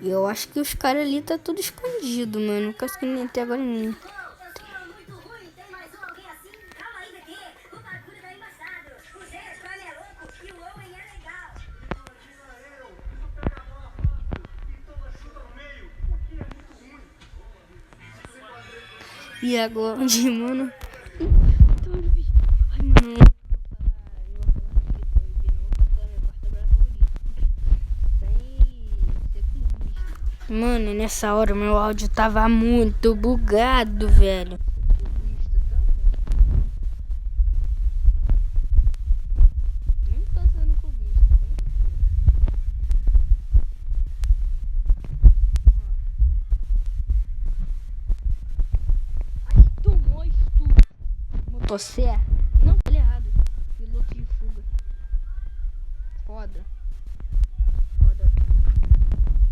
E eu acho que os caras ali tá tudo escondido, mano. Não consegui nem até agora nem. E agora, mano. Ai, mano. Mano, nessa hora meu áudio tava muito bugado, velho. Não tô sendo clubista, confia. Ai, tomou isso. Motosserra.